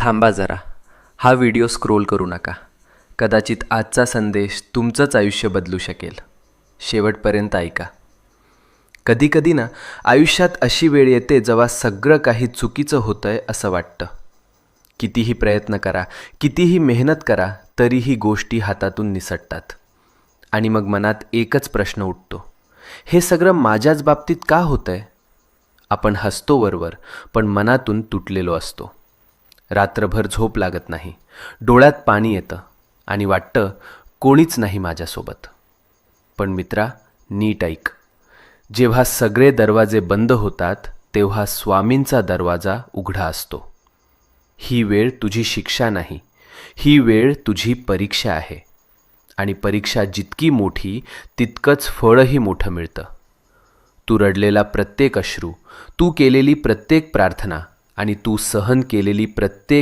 थांबा जरा, हा व्हिडिओ स्क्रोल करू नका. कदाचित आजचा संदेश तुमचंच आयुष्य बदलू शकेल. शेवटपर्यंत ऐका. कधीकधी ना आयुष्यात अशी वेळ येते जेव्हा सगळं काही चुकीचं होतंय असं वाटतं. कितीही प्रयत्न करा, कितीही मेहनत करा, तरीही गोष्टी हातातून निसटतात. आणि मग मनात एकच प्रश्न उठतो, हे सगळं माझ्याच बाबतीत का होतंय? आपण हसतो वरवर, पण मनातून तुटलेलो असतो. रात्रभर झोप लागत नाही, डोळ्यात पाणी येतं आणि वाटतं कोणीच नाही माझ्यासोबत. पण मित्रा, नीट ऐक. जेव्हा सगळे दरवाजे बंद होतात तेव्हा स्वामींचा दरवाजा उघडा असतो. ही वेळ तुझी शिक्षा नाही, ही वेळ तुझी परीक्षा आहे. आणि परीक्षा जितकी मोठी तितकंच फळही मोठं मिळतं. तू रडलेला प्रत्येक अश्रू, तू केलेली प्रत्येक प्रार्थना आणि तू सहन केलेली प्रत्येक